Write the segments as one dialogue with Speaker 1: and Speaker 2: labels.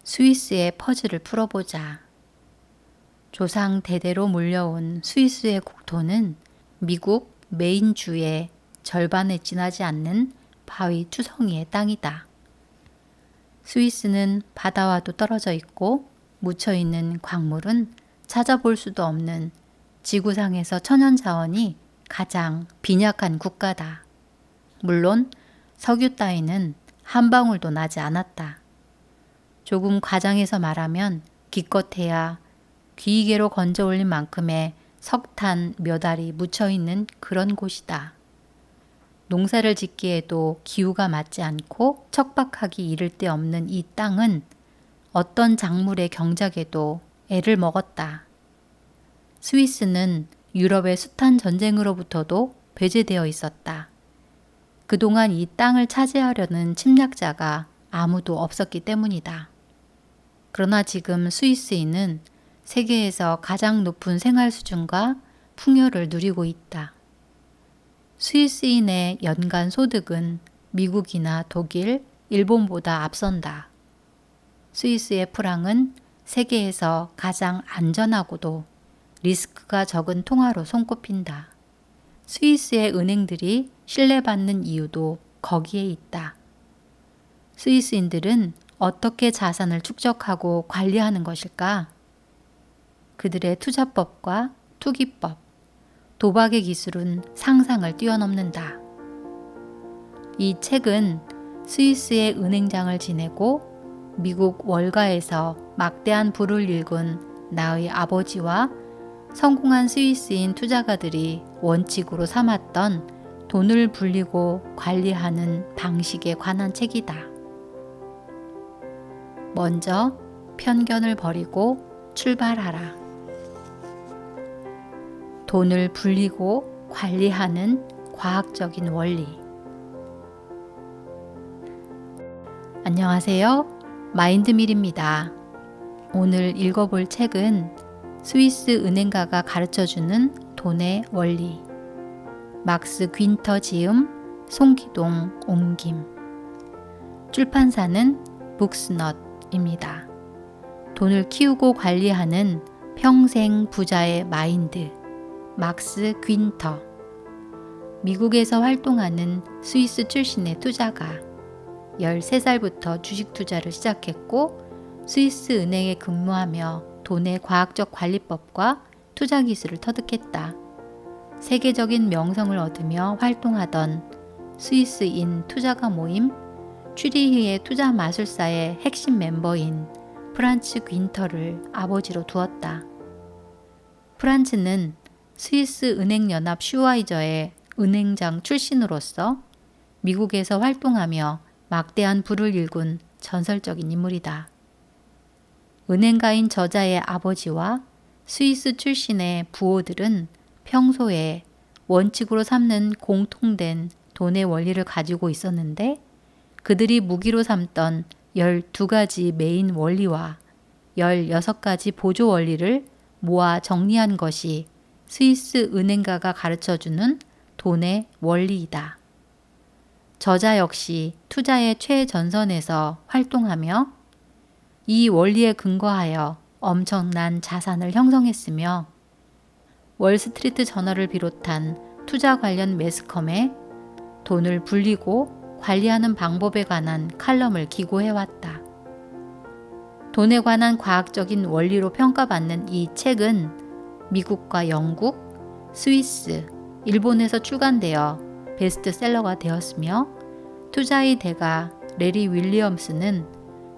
Speaker 1: 스위스의 퍼즐을 풀어보자. 조상 대대로 물려온 스위스의 국토는 미국 메인주의 절반에 지나지 않는 바위 투성이의 땅이다. 스위스는 바다와도 떨어져 있고 묻혀있는 광물은 찾아볼 수도 없는 지구상에서 천연자원이 가장 빈약한 국가다. 물론 석유 따위는 한 방울도 나지 않았다. 조금 과장해서 말하면 기껏해야 귀이개로 건져 올린 만큼의 석탄 몇 알이 묻혀있는 그런 곳이다. 농사를 짓기에도 기후가 맞지 않고 척박하기 이를 데 없는 이 땅은 어떤 작물의 경작에도 애를 먹었다. 스위스는 유럽의 숱한 전쟁으로부터도 배제되어 있었다. 그동안 이 땅을 차지하려는 침략자가 아무도 없었기 때문이다. 그러나 지금 스위스인은 세계에서 가장 높은 생활 수준과 풍요를 누리고 있다. 스위스인의 연간 소득은 미국이나 독일, 일본보다 앞선다. 스위스의 프랑은 세계에서 가장 안전하고도 리스크가 적은 통화로 손꼽힌다. 스위스의 은행들이 신뢰받는 이유도 거기에 있다. 스위스인들은 어떻게 자산을 축적하고 관리하는 것일까? 그들의 투자법과 투기법, 도박의 기술은 상상을 뛰어넘는다. 이 책은 스위스의 은행장을 지내고 미국 월가에서 막대한 부를 일군 나의 아버지와 성공한 스위스인 투자가들이 원칙으로 삼았던 돈을 불리고 관리하는 방식에 관한 책이다. 먼저 편견을 버리고 출발하라. 돈을 불리고 관리하는 과학적인 원리. 안녕하세요. 마인드밀입니다. 오늘 읽어볼 책은 스위스 은행가가 가르쳐주는 돈의 원리. 막스 귄터 지음, 송기동 옮김. 출판사는 북스넛입니다. 돈을 키우고 관리하는 평생 부자의 마인드. 막스 귄터. 미국에서 활동하는 스위스 출신의 투자가 13살부터 주식 투자를 시작했고 스위스 은행에 근무하며 돈의 과학적 관리법과 투자 기술을 터득했다. 세계적인 명성을 얻으며 활동하던 스위스인 투자가 모임 츄리히의 투자 마술사의 핵심 멤버인 프란츠 귄터를 아버지로 두었다. 프란츠는 스위스 은행연합 슈와이저의 은행장 출신으로서 미국에서 활동하며 막대한 부를 일군 전설적인 인물이다. 은행가인 저자의 아버지와 스위스 출신의 부호들은 평소에 원칙으로 삼는 공통된 돈의 원리를 가지고 있었는데 그들이 무기로 삼던 12가지 메인 원리와 16가지 보조 원리를 모아 정리한 것이 스위스 은행가가 가르쳐주는 돈의 원리이다. 저자 역시 투자의 최전선에서 활동하며 이 원리에 근거하여 엄청난 자산을 형성했으며 월스트리트 저널을 비롯한 투자 관련 매스컴에 돈을 불리고 관리하는 방법에 관한 칼럼을 기고해왔다. 돈에 관한 과학적인 원리로 평가받는 이 책은 미국과 영국, 스위스, 일본에서 출간되어 베스트셀러가 되었으며 투자의 대가 레리 윌리엄스는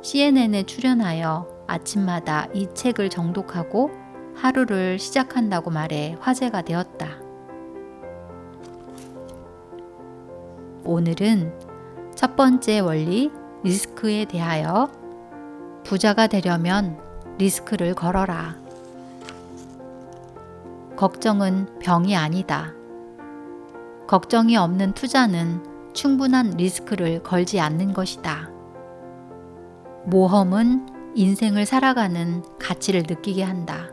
Speaker 1: CNN에 출연하여 아침마다 이 책을 정독하고 하루를 시작한다고 말해 화제가 되었다. 오늘은 첫 번째 원리, 리스크에 대하여 부자가 되려면 리스크를 걸어라. 걱정은 병이 아니다. 걱정이 없는 투자는 충분한 리스크를 걸지 않는 것이다. 모험은 인생을 살아가는 가치를 느끼게 한다.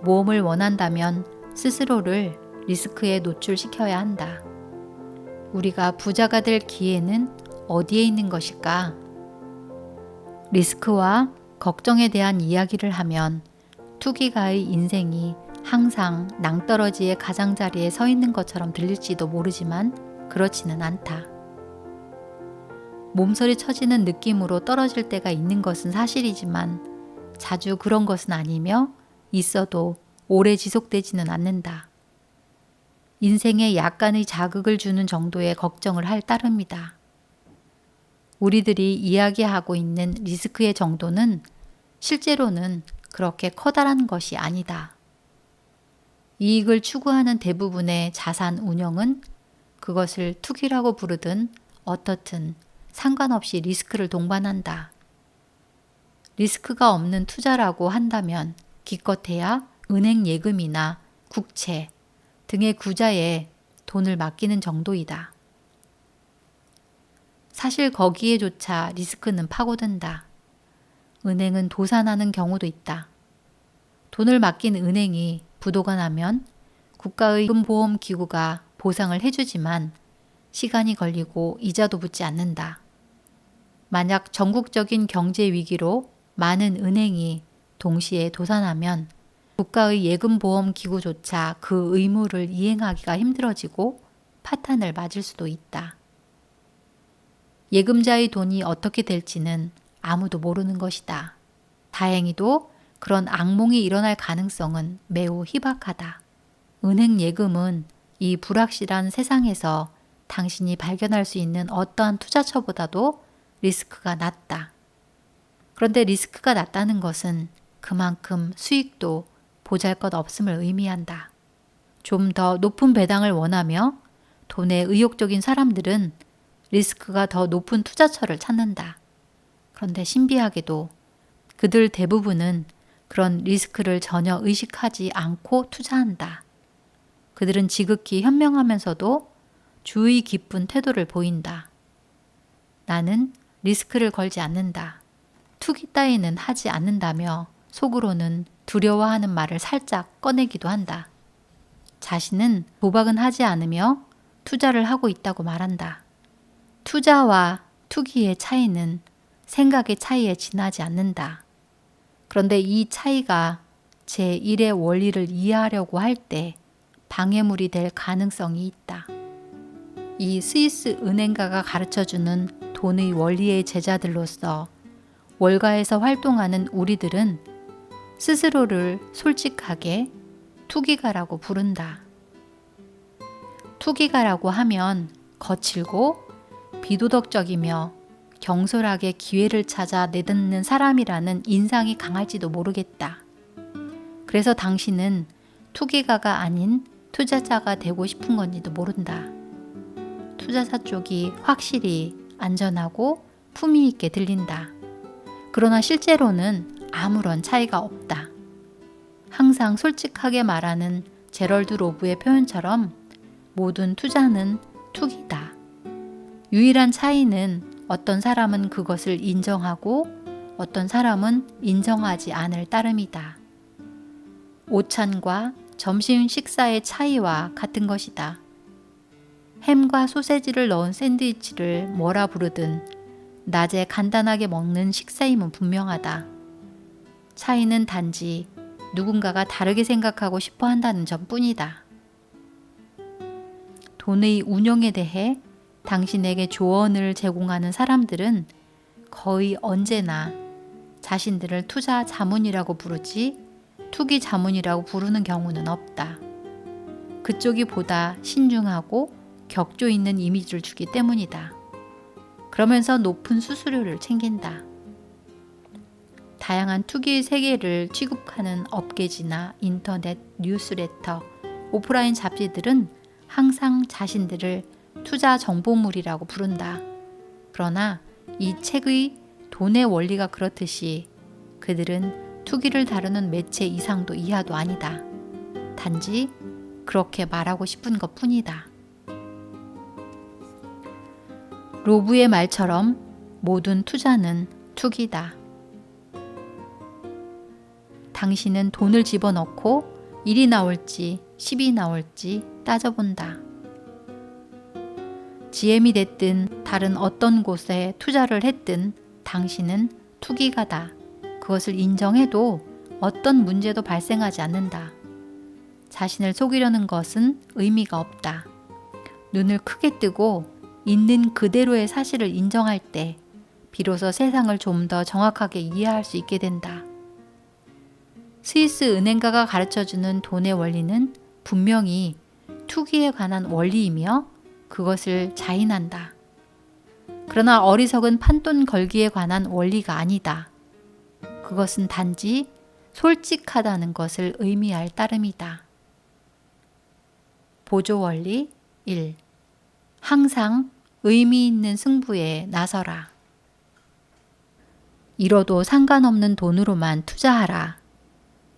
Speaker 1: 모험을 원한다면 스스로를 리스크에 노출시켜야 한다. 우리가 부자가 될 기회는 어디에 있는 것일까? 리스크와 걱정에 대한 이야기를 하면 투기가의 인생이 항상 낭떠러지의 가장자리에 서 있는 것처럼 들릴지도 모르지만 그렇지는 않다. 몸서리 쳐지는 느낌으로 떨어질 때가 있는 것은 사실이지만 자주 그런 것은 아니며 있어도 오래 지속되지는 않는다. 인생에 약간의 자극을 주는 정도의 걱정을 할 따름이다. 우리들이 이야기하고 있는 리스크의 정도는 실제로는 그렇게 커다란 것이 아니다. 이익을 추구하는 대부분의 자산 운영은 그것을 투기라고 부르든 어떻든 상관없이 리스크를 동반한다. 리스크가 없는 투자라고 한다면 기껏해야 은행 예금이나 국채 등의 구자에 돈을 맡기는 정도이다. 사실 거기에조차 리스크는 파고든다. 은행은 도산하는 경우도 있다. 돈을 맡긴 은행이 부도가 나면 국가의 금보험기구가 보상을 해주지만 시간이 걸리고 이자도 붙지 않는다. 만약 전국적인 경제 위기로 많은 은행이 동시에 도산하면 국가의 예금보험기구조차 그 의무를 이행하기가 힘들어지고 파탄을 맞을 수도 있다. 예금자의 돈이 어떻게 될지는 아무도 모르는 것이다. 다행히도 그런 악몽이 일어날 가능성은 매우 희박하다. 은행 예금은 이 불확실한 세상에서 당신이 발견할 수 있는 어떠한 투자처보다도 리스크가 낮다. 그런데 리스크가 낮다는 것은 그만큼 수익도 보잘것없음을 의미한다. 좀 더 높은 배당을 원하며 돈에 의욕적인 사람들은 리스크가 더 높은 투자처를 찾는다. 그런데 신비하게도 그들 대부분은 그런 리스크를 전혀 의식하지 않고 투자한다. 그들은 지극히 현명하면서도 주의 깊은 태도를 보인다. 나는 리스크를 걸지 않는다. 투기 따위는 하지 않는다며 속으로는 두려워하는 말을 살짝 꺼내기도 한다. 자신은 도박은 하지 않으며 투자를 하고 있다고 말한다. 투자와 투기의 차이는 생각의 차이에 지나지 않는다. 그런데 이 차이가 제1의 원리를 이해하려고 할 때 방해물이 될 가능성이 있다. 이 스위스 은행가가 가르쳐주는 돈의 원리의 제자들로서 월가에서 활동하는 우리들은 스스로를 솔직하게 투기가라고 부른다. 투기가라고 하면 거칠고 비도덕적이며 경솔하게 기회를 찾아 내딛는 사람이라는 인상이 강할지도 모르겠다. 그래서 당신은 투기가가 아닌 투자자가 되고 싶은 건지도 모른다. 투자자 쪽이 확실히 안전하고 품위 있게 들린다. 그러나 실제로는 아무런 차이가 없다. 항상 솔직하게 말하는 제럴드 로브의 표현처럼 모든 투자는 투기다. 유일한 차이는 어떤 사람은 그것을 인정하고 어떤 사람은 인정하지 않을 따름이다. 오찬과 점심 식사의 차이와 같은 것이다. 햄과 소세지를 넣은 샌드위치를 뭐라 부르든 낮에 간단하게 먹는 식사임은 분명하다. 차이는 단지 누군가가 다르게 생각하고 싶어 한다는 점뿐이다. 돈의 운용에 대해 당신에게 조언을 제공하는 사람들은 거의 언제나 자신들을 투자 자문이라고 부르지 투기 자문이라고 부르는 경우는 없다. 그쪽이 보다 신중하고 격조 있는 이미지를 주기 때문이다. 그러면서 높은 수수료를 챙긴다. 다양한 투기의 세계를 취급하는 업계지나 인터넷 뉴스레터, 오프라인 잡지들은 항상 자신들을 투자 정보물이라고 부른다. 그러나 이 책의 돈의 원리가 그렇듯이 그들은 투기를 다루는 매체 이상도 이하도 아니다. 단지 그렇게 말하고 싶은 것 뿐이다. 로브의 말처럼 모든 투자는 투기다. 당신은 돈을 집어넣고 1이 나올지 10이 나올지 따져본다. GM이 됐든 다른 어떤 곳에 투자를 했든 당신은 투기가다. 그것을 인정해도 어떤 문제도 발생하지 않는다. 자신을 속이려는 것은 의미가 없다. 눈을 크게 뜨고 있는 그대로의 사실을 인정할 때 비로소 세상을 좀 더 정확하게 이해할 수 있게 된다. 스위스 은행가가 가르쳐주는 돈의 원리는 분명히 투기에 관한 원리이며 그것을 자인한다. 그러나 어리석은 판돈 걸기에 관한 원리가 아니다. 그것은 단지 솔직하다는 것을 의미할 따름이다. 보조 원리 1. 항상 의미 있는 승부에 나서라. 잃어도 상관없는 돈으로만 투자하라.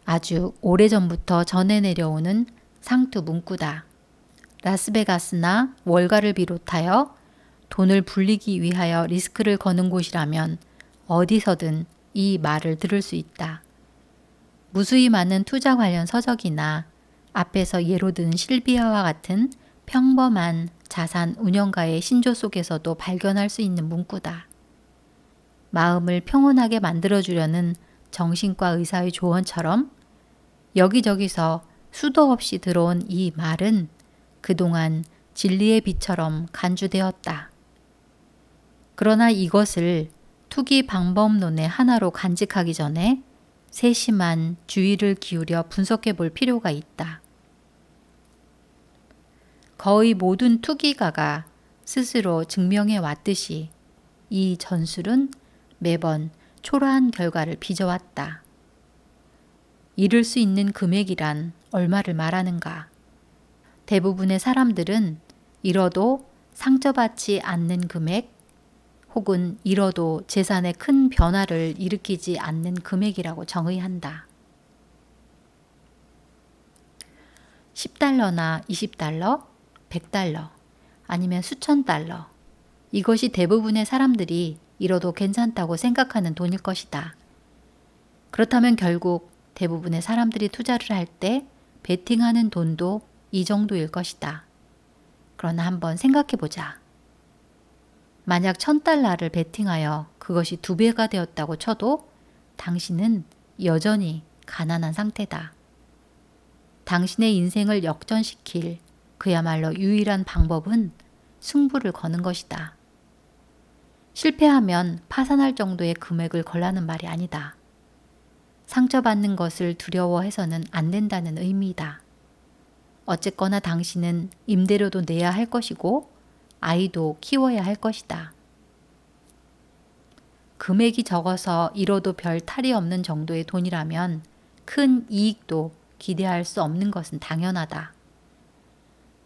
Speaker 1: 아주 오래전부터 전해 내려오는 상투 문구다. 라스베가스나 월가를 비롯하여 돈을 불리기 위하여 리스크를 거는 곳이라면 어디서든 이 말을 들을 수 있다. 무수히 많은 투자 관련 서적이나 앞에서 예로 든 실비아와 같은 평범한 자산 운영가의 신조 속에서도 발견할 수 있는 문구다. 마음을 평온하게 만들어주려는 정신과 의사의 조언처럼 여기저기서 수도 없이 들어온 이 말은 그동안 진리의 빛처럼 간주되었다. 그러나 이것을 투기 방법론의 하나로 간직하기 전에 세심한 주의를 기울여 분석해 볼 필요가 있다. 거의 모든 투기가가 스스로 증명해 왔듯이 이 전술은 매번 초라한 결과를 빚어왔다. 잃을 수 있는 금액이란 얼마를 말하는가? 대부분의 사람들은 잃어도 상처받지 않는 금액 혹은 잃어도 재산에 큰 변화를 일으키지 않는 금액이라고 정의한다. 10달러나 20달러, 100달러, 아니면 수천 달러. 이것이 대부분의 사람들이 잃어도 괜찮다고 생각하는 돈일 것이다. 그렇다면 결국 대부분의 사람들이 투자를 할 때 베팅하는 돈도 이 정도일 것이다. 그러나 한번 생각해 보자. 만약 1000달러를 베팅하여 그것이 2배가 되었다고 쳐도 당신은 여전히 가난한 상태다. 당신의 인생을 역전시킬 그야말로 유일한 방법은 승부를 거는 것이다. 실패하면 파산할 정도의 금액을 걸라는 말이 아니다. 상처받는 것을 두려워해서는 안 된다는 의미이다. 어쨌거나 당신은 임대료도 내야 할 것이고 아이도 키워야 할 것이다. 금액이 적어서 잃어도 별 탈이 없는 정도의 돈이라면 큰 이익도 기대할 수 없는 것은 당연하다.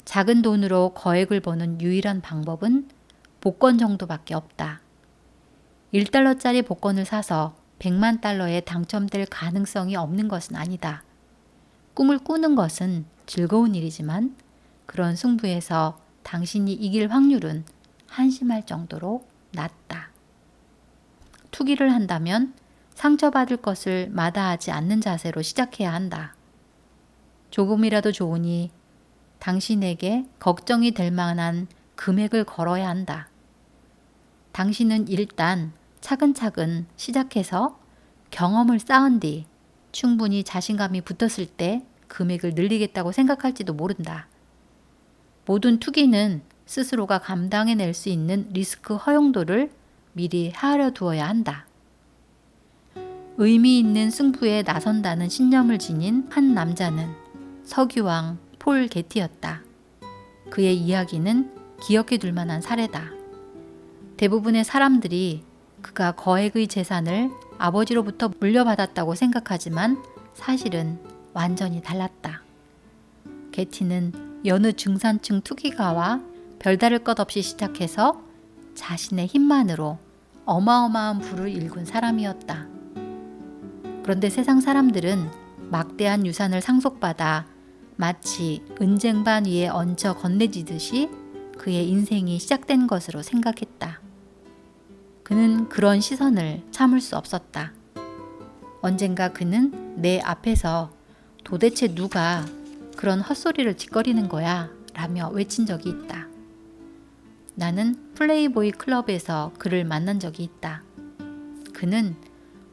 Speaker 1: 작은 돈으로 거액을 버는 유일한 방법은 복권 정도밖에 없다. 1달러짜리 복권을 사서 100만 달러에 당첨될 가능성이 없는 것은 아니다. 꿈을 꾸는 것은 즐거운 일이지만 그런 승부에서 당신이 이길 확률은 한심할 정도로 낮다. 투기를 한다면 상처받을 것을 마다하지 않는 자세로 시작해야 한다. 조금이라도 좋으니 당신에게 걱정이 될 만한 금액을 걸어야 한다. 당신은 일단 차근차근 시작해서 경험을 쌓은 뒤 충분히 자신감이 붙었을 때 금액을 늘리겠다고 생각할지도 모른다. 모든 투기는 스스로가 감당해낼 수 있는 리스크 허용도를 미리 헤아려 두어야 한다. 의미 있는 승부에 나선다는 신념을 지닌 한 남자는 석유왕 폴 게티였다. 그의 이야기는 기억해 둘 만한 사례다. 대부분의 사람들이 그가 거액의 재산을 아버지로부터 물려받았다고 생각하지만 사실은 완전히 달랐다. 게티는 여느 중산층 투기가와 별다를 것 없이 시작해서 자신의 힘만으로 어마어마한 부를 일군 사람이었다. 그런데 세상 사람들은 막대한 유산을 상속받아 마치 은쟁반 위에 얹혀 건네지듯이 그의 인생이 시작된 것으로 생각했다. 그는 그런 시선을 참을 수 없었다. 언젠가 그는 내 앞에서 도대체 누가 그런 헛소리를 짓거리는 거야? 라며 외친 적이 있다. 나는 플레이보이 클럽에서 그를 만난 적이 있다. 그는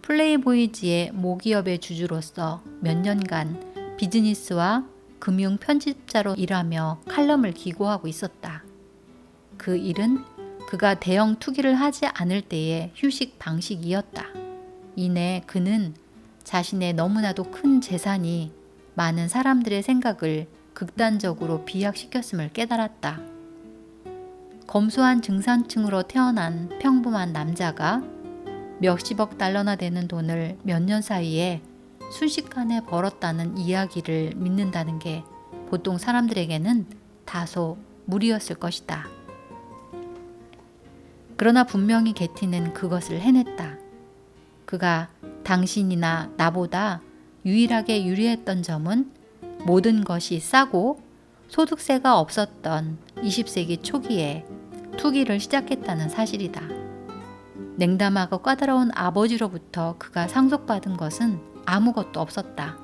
Speaker 1: 플레이보이지의 모기업의 주주로서 몇 년간 비즈니스와 금융 편집자로 일하며 칼럼을 기고하고 있었다. 그 일은 그가 대형 투기를 하지 않을 때의 휴식 방식이었다. 이내 그는 자신의 너무나도 큰 재산이 많은 사람들의 생각을 극단적으로 비약시켰음을 깨달았다. 검소한 중산층으로 태어난 평범한 남자가 몇십억 달러나 되는 돈을 몇 년 사이에 순식간에 벌었다는 이야기를 믿는다는 게 보통 사람들에게는 다소 무리였을 것이다. 그러나 분명히 게티는 그것을 해냈다. 그가 당신이나 나보다 유일하게 유리했던 점은 모든 것이 싸고 소득세가 없었던 20세기 초기에 투기를 시작했다는 사실이다. 냉담하고 까다로운 아버지로부터 그가 상속받은 것은 아무것도 없었다.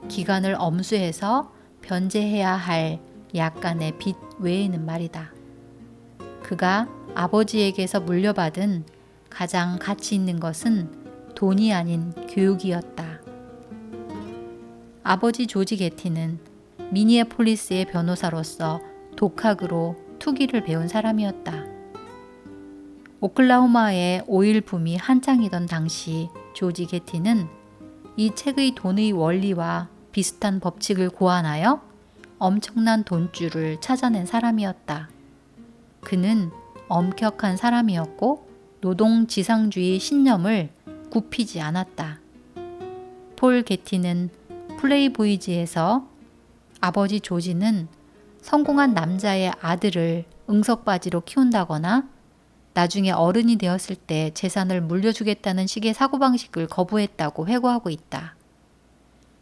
Speaker 1: 기간을 엄수해서 변제해야 할 약간의 빚 외에는 말이다. 그가 아버지에게서 물려받은 가장 가치 있는 것은 돈이 아닌 교육이었다. 아버지 조지 게티는 미니애폴리스의 변호사로서 독학으로 투기를 배운 사람이었다. 오클라호마의 오일 붐이 한창이던 당시 조지 게티는 이 책의 돈의 원리와 비슷한 법칙을 고안하여 엄청난 돈줄을 찾아낸 사람이었다. 그는 엄격한 사람이었고 노동지상주의 신념을 굽히지 않았다. 폴 게티는 플레이보이지에서 아버지 조지는 성공한 남자의 아들을 응석바지로 키운다거나 나중에 어른이 되었을 때 재산을 물려주겠다는 식의 사고방식을 거부했다고 회고하고 있다.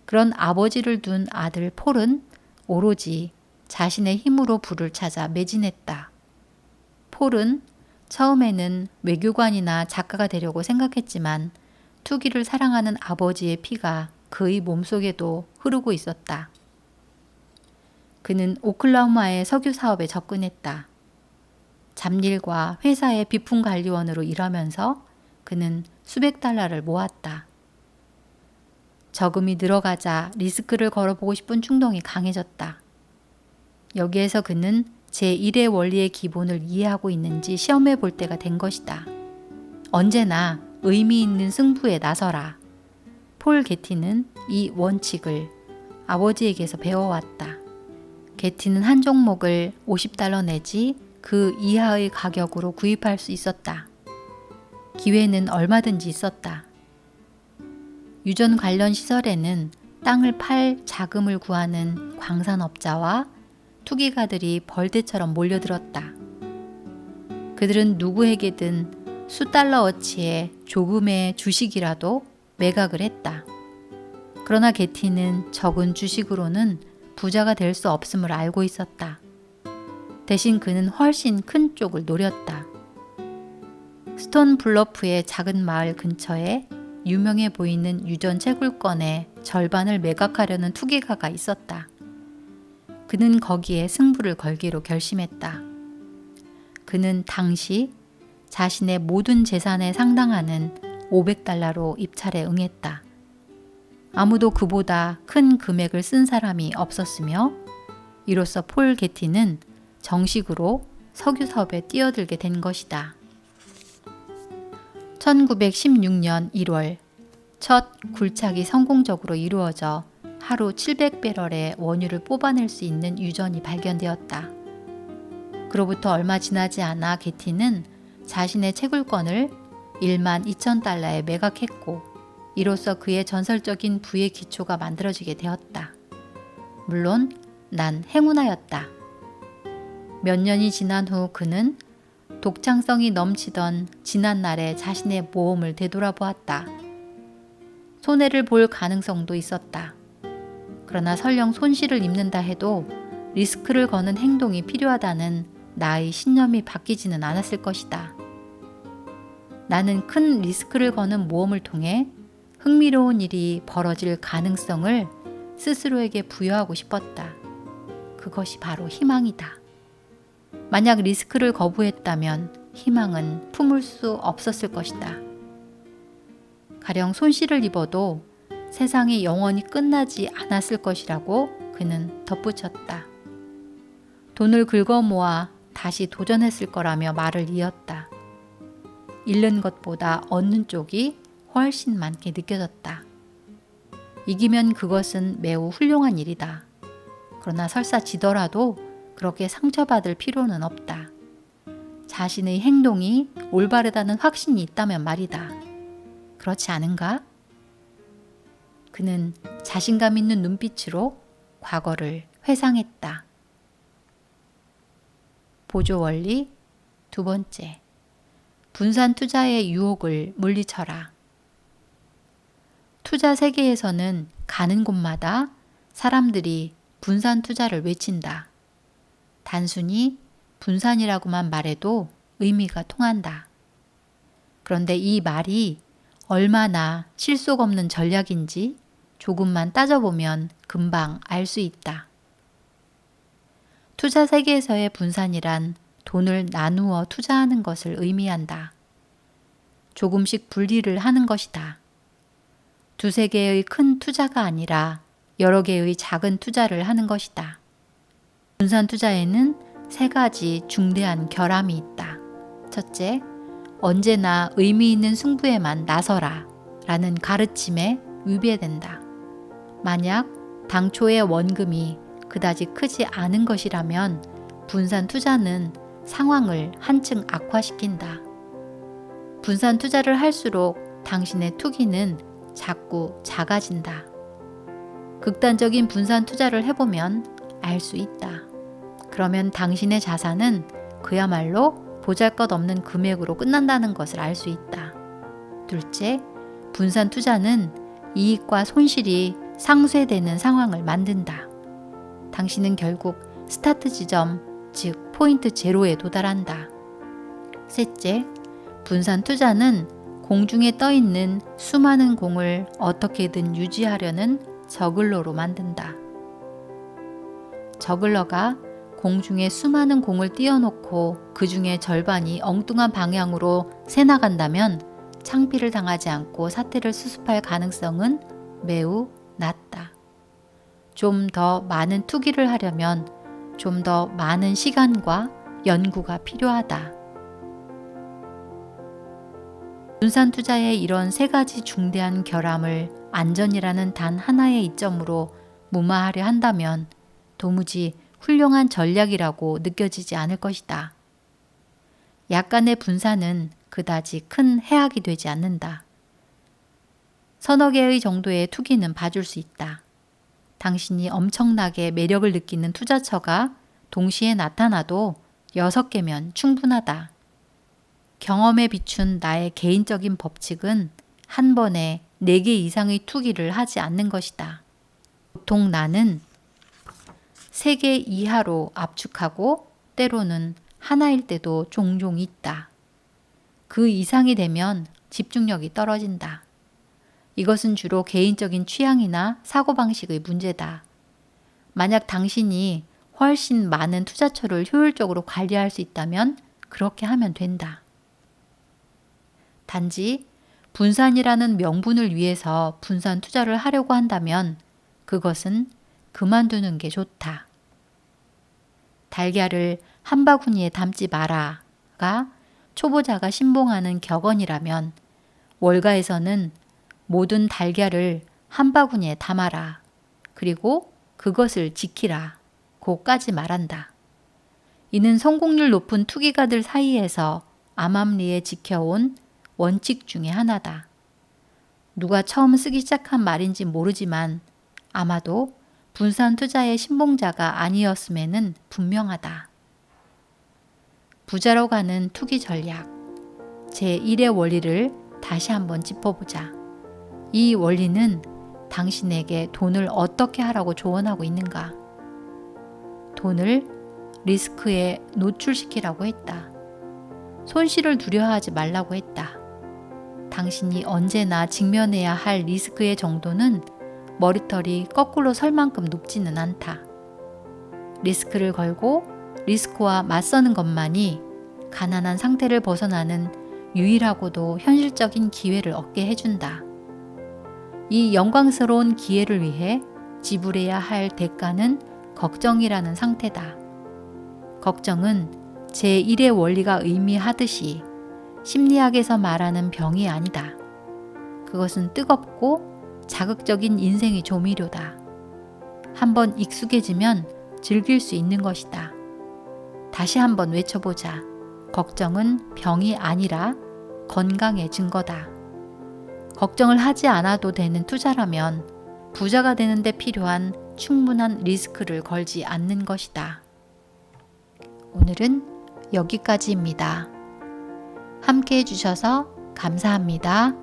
Speaker 1: 그런 아버지를 둔 아들 폴은 오로지 자신의 힘으로 부를 찾아 매진했다. 폴은 처음에는 외교관이나 작가가 되려고 생각했지만 투기를 사랑하는 아버지의 피가 그의 몸속에도 흐르고 있었다. 그는 오클라호마의 석유 사업에 접근했다. 잡일과 회사의 비품관리원으로 일하면서 그는 수백 달러를 모았다. 저금이 늘어가자 리스크를 걸어보고 싶은 충동이 강해졌다. 여기에서 그는 제1의 원리의 기본을 이해하고 있는지 시험해 볼 때가 된 것이다. 언제나 의미 있는 승부에 나서라. 폴 게티는 이 원칙을 아버지에게서 배워왔다. 게티는 한 종목을 50달러 내지 그 이하의 가격으로 구입할 수 있었다. 기회는 얼마든지 있었다. 유전 관련 시설에는 땅을 팔 자금을 구하는 광산업자와 투기가들이 벌떼처럼 몰려들었다. 그들은 누구에게든 수달러어치의 조금의 주식이라도 매각을 했다. 그러나 게티는 적은 주식으로는 부자가 될 수 없음을 알고 있었다. 대신 그는 훨씬 큰 쪽을 노렸다. 스톤 블러프의 작은 마을 근처에 유명해 보이는 유전 채굴권의 절반을 매각하려는 투기가가 있었다. 그는 거기에 승부를 걸기로 결심했다. 그는 당시 자신의 모든 재산에 상당하는 500달러로 입찰에 응했다. 아무도 그보다 큰 금액을 쓴 사람이 없었으며 이로써 폴 게티는 정식으로 석유 사업에 뛰어들게 된 것이다. 1916년 1월 첫 굴착이 성공적으로 이루어져 하루 700배럴의 원유를 뽑아낼 수 있는 유전이 발견되었다. 그로부터 얼마 지나지 않아 게티는 자신의 채굴권을 12,000달러에 매각했고 이로써 그의 전설적인 부의 기초가 만들어지게 되었다. 물론 난 행운하였다. 몇 년이 지난 후 그는 독창성이 넘치던 지난날의 자신의 모험을 되돌아보았다. 손해를 볼 가능성도 있었다. 그러나 설령 손실을 입는다 해도 리스크를 거는 행동이 필요하다는 나의 신념이 바뀌지는 않았을 것이다. 나는 큰 리스크를 거는 모험을 통해 흥미로운 일이 벌어질 가능성을 스스로에게 부여하고 싶었다. 그것이 바로 희망이다. 만약 리스크를 거부했다면 희망은 품을 수 없었을 것이다. 가령 손실을 입어도 세상이 영원히 끝나지 않았을 것이라고 그는 덧붙였다. 돈을 긁어 모아 다시 도전했을 거라며 말을 이었다. 잃는 것보다 얻는 쪽이 훨씬 많게 느껴졌다. 이기면 그것은 매우 훌륭한 일이다. 그러나 설사 지더라도 그렇게 상처받을 필요는 없다. 자신의 행동이 올바르다는 확신이 있다면 말이다. 그렇지 않은가? 그는 자신감 있는 눈빛으로 과거를 회상했다. 보조 원리 두 번째. 분산 투자의 유혹을 물리쳐라. 투자 세계에서는 가는 곳마다 사람들이 분산 투자를 외친다. 단순히 분산이라고만 말해도 의미가 통한다. 그런데 이 말이 얼마나 실속 없는 전략인지 조금만 따져보면 금방 알 수 있다. 투자 세계에서의 분산이란 돈을 나누어 투자하는 것을 의미한다. 조금씩 분리를 하는 것이다. 두세 개의 큰 투자가 아니라 여러 개의 작은 투자를 하는 것이다. 분산 투자에는 세 가지 중대한 결함이 있다. 첫째, 언제나 의미 있는 승부에만 나서라 라는 가르침에 위배된다. 만약 당초의 원금이 그다지 크지 않은 것이라면 분산 투자는 상황을 한층 악화시킨다. 분산 투자를 할수록 당신의 투기는 자꾸 작아진다. 극단적인 분산 투자를 해보면 알 수 있다. 그러면 당신의 자산은 그야말로 보잘것없는 금액으로 끝난다는 것을 알 수 있다. 둘째, 분산 투자는 이익과 손실이 상쇄되는 상황을 만든다. 당신은 결국 스타트 지점, 즉 포인트 제로에 도달한다. 셋째, 분산 투자는 공중에 떠 있는 수많은 공을 어떻게든 유지하려는 저글러로 만든다. 저글러가 공중에 수많은 공을 띄워놓고 그 중에 절반이 엉뚱한 방향으로 새나간다면 창피를 당하지 않고 사태를 수습할 가능성은 매우 낮다. 좀 더 많은 투기를 하려면 좀 더 많은 시간과 연구가 필요하다. 분산 투자의 이런 세 가지 중대한 결함을 안전이라는 단 하나의 이점으로 무마하려 한다면 도무지 훌륭한 전략이라고 느껴지지 않을 것이다. 약간의 분산은 그다지 큰 해악이 되지 않는다. 서너 개의 정도의 투기는 봐줄 수 있다. 당신이 엄청나게 매력을 느끼는 투자처가 동시에 나타나도 6개면 충분하다. 경험에 비춘 나의 개인적인 법칙은 한 번에 4개 이상의 투기를 하지 않는 것이다. 보통 나는 3개 이하로 압축하고 때로는 하나일 때도 종종 있다. 그 이상이 되면 집중력이 떨어진다. 이것은 주로 개인적인 취향이나 사고방식의 문제다. 만약 당신이 훨씬 많은 투자처를 효율적으로 관리할 수 있다면 그렇게 하면 된다. 단지 분산이라는 명분을 위해서 분산 투자를 하려고 한다면 그것은 그만두는 게 좋다. 달걀을 한 바구니에 담지 마라가 초보자가 신봉하는 격언이라면 월가에서는 모든 달걀을 한 바구니에 담아라. 그리고 그것을 지키라. 고까지 말한다. 이는 성공률 높은 투기가들 사이에서 암암리에 지켜온 원칙 중에 하나다. 누가 처음 쓰기 시작한 말인지 모르지만 아마도 분산 투자의 신봉자가 아니었음에는 분명하다. 부자로 가는 투기 전략 제1의 원리를 다시 한번 짚어보자. 이 원리는 당신에게 돈을 어떻게 하라고 조언하고 있는가? 돈을 리스크에 노출시키라고 했다. 손실을 두려워하지 말라고 했다. 당신이 언제나 직면해야 할 리스크의 정도는 머리털이 거꾸로 설 만큼 높지는 않다. 리스크를 걸고 리스크와 맞서는 것만이 가난한 상태를 벗어나는 유일하고도 현실적인 기회를 얻게 해준다. 이 영광스러운 기회를 위해 지불해야 할 대가는 걱정이라는 상태다. 걱정은 제1의 원리가 의미하듯이 심리학에서 말하는 병이 아니다. 그것은 뜨겁고 자극적인 인생의 조미료다. 한번 익숙해지면 즐길 수 있는 것이다. 다시 한번 외쳐보자. 걱정은 병이 아니라 건강의 증거다. 걱정을 하지 않아도 되는 투자라면 부자가 되는 데 필요한 충분한 리스크를 걸지 않는 것이다. 오늘은 여기까지입니다. 함께 해주셔서 감사합니다.